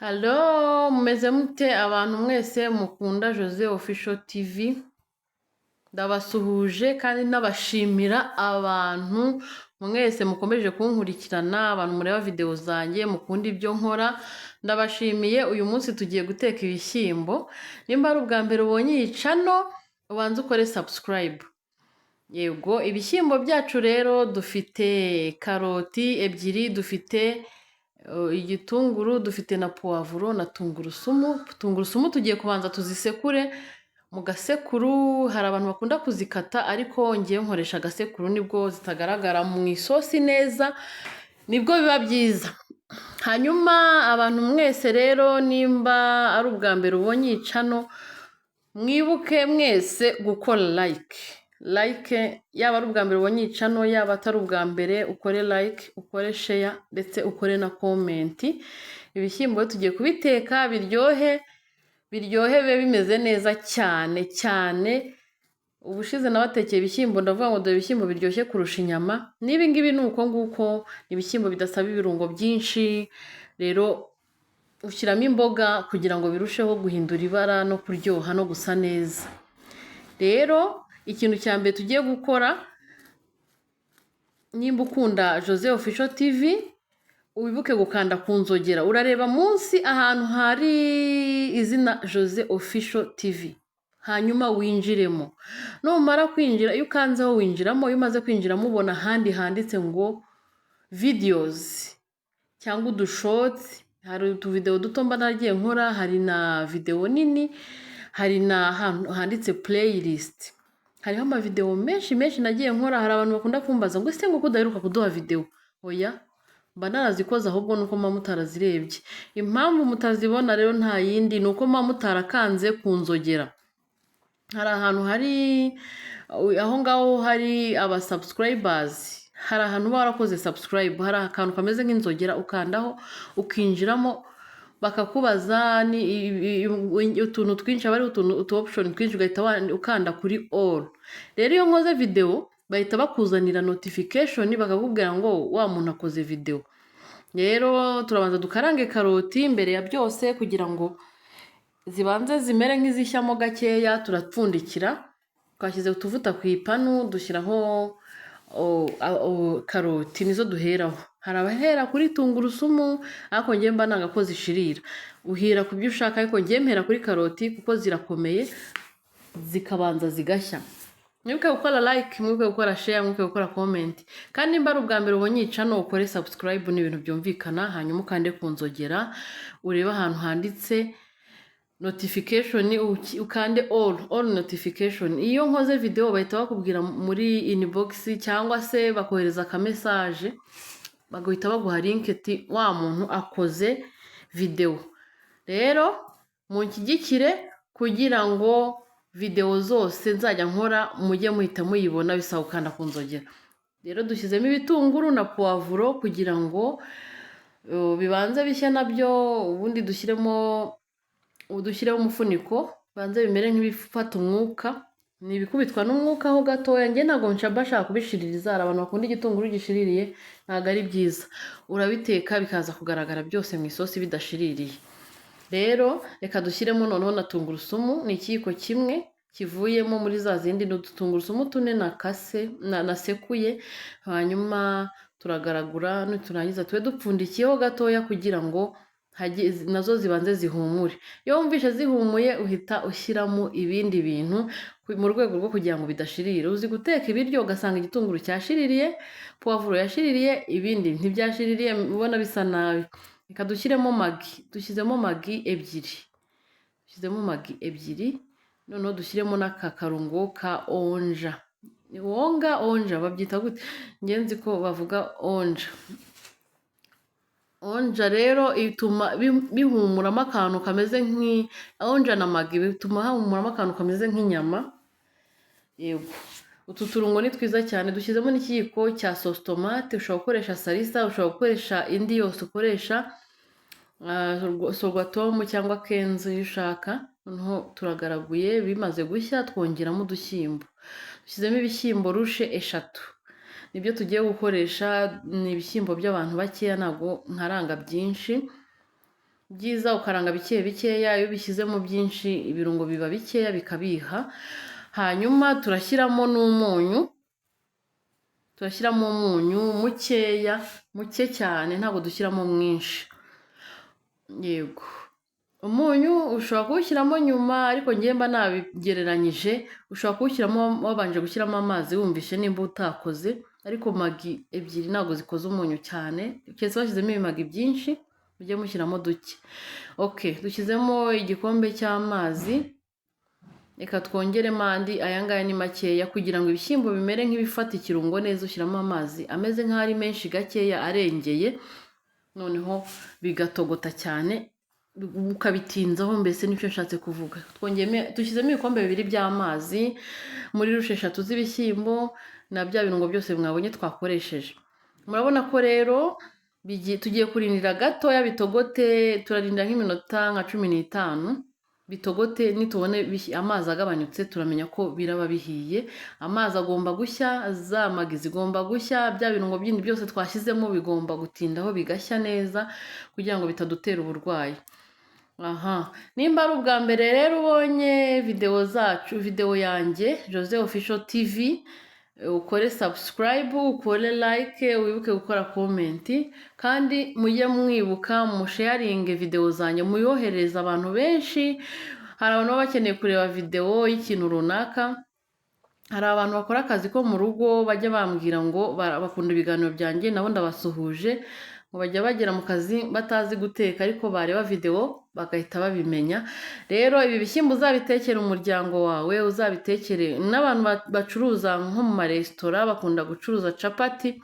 Halo, mumeze mute abantu mwese mukunda Jose Official TV. Ndabasuhuje kandi nabashimira abantu mwese mukomeje kunkurikirana, abantu mureba video zanjye mukunda ibyo nkora. Ndabashimiye. Uyu munsi tugiye guteka ibishyimbo. Nimba ari ubwa mbere ubonye iyi channel, ubanze ukore subscribe. Yego, ibishyimbo byacu rero dufite karoti ebyiri, dufite igitunguru, dufite na puwavuro na tungurusumu. Tungurusumu tugiye kubanza tuzisekure mu gasekuru. Hari abantu bakunda kuzikata ariko ngiye nkoresha agasekuru, nibwo zitagaragara mu isosi neza, nibwo biba byiza. Hanyuma abantu mwese rero nimba ari ubwa mbere ubonye iyi channel, mwibuke mwese gukora like, yaba ari ubwa mbere ubonye iyi channel, yaba atari ubwa mbere, ukore like, ukore share ndetse ukore na comment. Ibishyimbo tugiye kubiteka biryohe bibe bimeze neza cyane. Ubushize nabatekeye ibishyimbo ndavuga ngo dore ibishyimbo biryoshye kurusha inyama. Nibi ngibi ni uko nguko, ibishyimbo bidasaba ibirungo byinshi. Rero ushyiramo imboga kugira ngo birusheho guhindura ibara no kuryoha no gusa neza. Rero ikintu cya mbere tugiye gukora, nimba ukunda Jose Official TV, wibuke gukanda ku nzogera. Urareba munsi ahantu hari izina Jose Official TV, hanyuma winjiremo. Numara kwinjira, iyo ukanzeho winjiramo, iyo umaze kwinjiramo ubona ahandi handitse ngo videos cyangwa udushorts. Hari utuvideo duto mba nagiye nkora, hari na video nini, hari na handitse playlist. Hariho amavideo menshi nagiye nkora. Hari abantu bakunda kumbaza ngo ese ngo kudaheruka kuduha video. Oya, mba narazikoze, ahubwo nuko mba mutarazirebye. Impamvu mutazibona rero nta yindi, nuko mba mutarakanze ku nzogera. Hari ahantu hari aho ngaho hari aba subscribers, hari ahantu uba warakoze subscribe, hari akantu kameze nk'inzogera, ukandaho ukinjiramo, bakakubaza ni utuntu twinshi, aba ari utu option twinshi, ugahita ukanda kuri all. Rero iyo nkoze video bahita bakuzanira notification, bakakubwira ngo wa muntu akoze video. Rero turabanza dukarange karoti mbere ya byose kugira ngo zibanze zimere nk'izishyamo gakeya. Turapfundikira, twashyize utuvuta ku ipanu, dushyiraho karoti, nizo duheraho. Hari abahera kuri tungurusumu, ariko njye mba nanga ko zishirira. Uhira ku byo ushaka, ariko njye mpera kuri karoti kuko zirakomeye, zikabanza zigashya. Mwibuke gukora like, mwibuke gukora share, mwibuke gukora comment. Kandi nimba ari ubwa mbere ubonye iyi channel, ukore subscribe, ni ibintu byumvikana. Hanyuma ukande ku nzogera, urebe ahantu handitse notification, ukande all notification. Iyo nkoze video bahita bakubwira muri inbox cyangwa se bakohereza aka message, bagahita baguha link ati wa muntu akoze video. Rero munshyigikire kugira ngo video zose nzajya nkora mujye muhita muyibona, bisaba gukanda ku nzogera. Rero dushyizemo ibitunguru na puwavuro kugira ngo bibanze bishya nabyo, ubundi dushyiremo umufuniko, banze bimere nk'ibifata umwuka. Ni ibikubitwa n'umwuka ho gatoya. Njye ntabwo nshaka kubishiririza. Hari abantu bakunda igitunguru gishiririye, ntabwo ari byiza. Urabiteka bikaza kugaragara byose mu isosi bidashiririye. Rero reka dushyiremo noneho na tungurusumu. Ni ikiyiko kimwe kivuyemo muri za zindi, n'utungurusumu tune nasekuye. Hanyuma turagaragura, niturangiza tube dupfundikiyeho gatoya kugira ngo nazo zibanze zihumure. Iyo wumvishe zihumuye uhita ushyiramo ibindi bintu mu rwego rwo kugira ngo bidashirira. Uzi guteka ibiryo ugasanga igitunguru cyashiririye, puwavuro yashiririye, ibindi ntibyashiririye, ubona bisa nabi. Reka dushyiremo magi. Dushyizemo magi ebyiri. Noneho dushyiremo n'aka karungo ka onja. Onja babyita gute? Njye nzi ko bavuga onja. Onja rero ituma bihumuramo akantu kameze onja na magi bituma hahumuramo akantu kameze nk'inyama. Yego, utu turungo ni twiza cyane. Dushyizemo n'ikiyiko cya sauce tomate. Ushobora gukoresha salisa, ushobora gukoresha indi yose ukoresha, sorwatomu cyangwa kenzo iyo ushaka. Noneho turagaraguye, bimaze gushya twongeramo udushyimbo. Dushyizemo ibishyimbo rushe 3. Nibyo tugiye gukoresha. Ni ibishyimbo by'abantu bakeya, ntabwo nkaranga byinshi. byiza ukaranga bike bikeya, iyo bishyizemo byinshi ibirungo biba bikeya bikabiha. Hanyuma turashyiramo n'umunyu, turashyiramo umunyu mukeya, muke cyane, ntabwo dushyiramo mwinshi. Yego, umunyu ushobora kuwushyiramo nyuma, ariko ngiye mba nabigereranyije. Ushobora kuwushyiramo wabanje gushyiramo amazi wumvishe nimba utakoze, ariko magi ebyiri ntabwo zikoze umunyu cyane. Kese bashyizemo ibimagi byinshi mujye mushyiramo duke. Okay, dushyizemo igikombe cy'amazi, reka twongeremo andi. Aya ngaya ni makeya kugira ngo ibishyimbo bimere nk'ibifata ikirungo neza. Ushyiramo amazi ameze nk'aho ari menshi gakeya arengeye, noneho bigatogota cyane ukabitinzaho, mbese nicyo nshatse kuvuga. Dushyizemo ibikombe 2 by'amazi muri rushe 3 z'ibishyimbo na bya birungo byose mwabonye twakoresheje. Murabona ko rero tugiye kurindira gatoya bitogote. Turarinda nk'iminota nka 15 bitogote. Nitubone amazi agabanyutse turamenya ko biraba bihiye. Amazi agomba gushya, za magi zigomba gushya, bya birungo bindi byose twashyizemo bigomba gutindaho bigashya neza kugira ngo bitadutera uburwayi. Aha, nimba ari ubwa mbere rero ubonye video yanjye Jose Official TV, ukore subscribe, ukore like, wibuke gukora comment, kandi mujye mwibuka musharinge video zanjye, muyohereza abantu benshi. Hari abantu baba bakeneye kureba video y'ikintu runaka. Hari abantu bakora akazi ko mu rugo bajya bambwira ngo bakunda ibiganiro byanjye, nabo ndabasuhuje. Ngo bajya bagera mu kazi batazi guteka, ariko bareba video bagahita babimenya. Rero ibi bishyimbo uzabitekere umuryango wawe, uzabitekere n'abantu bacuruza nko mu maresitora bakunda gucuruza capati.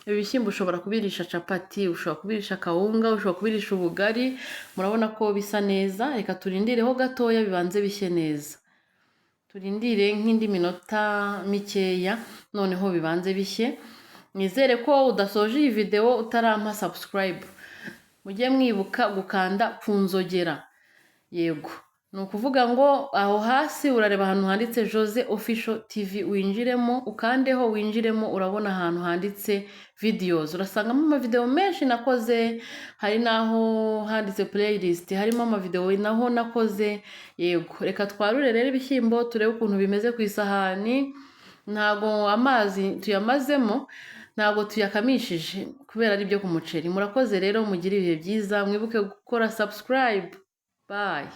Ibi bishyimbo ushobora kubirisha capati, ushobora kubirisha kawunga, ushobora kubirisha ubugari. Murabona ko bisa neza. Reka turindireho gatoya bibanze bishye neza. Turindire nk'indi minota mikeya, noneho bibanze bishye. Nizere ko udasoje iyi video utarampa subscribe. Mujye mwibuka gukanda ku nzogera. Yego, ni ukuvuga ngo aho hasi urareba ahantu handitse Jose Official TV, winjiremo ukandeho, winjiremo urabona ahantu handitse videos. Urasangamo amavideo menshi nakoze, hari naho handitse playlist, harimo amavideo naho nakoze. Yego, reka twarure rero ibishyimbo turebe ukuntu bimeze ku isahani. Ntago amazi tuyamazemo, ntabwo tuyakamishije kubera ari byo ku muceri. Murakoze rero, mugire ibihe byiza, mwibuke gukora subscribe. Bye.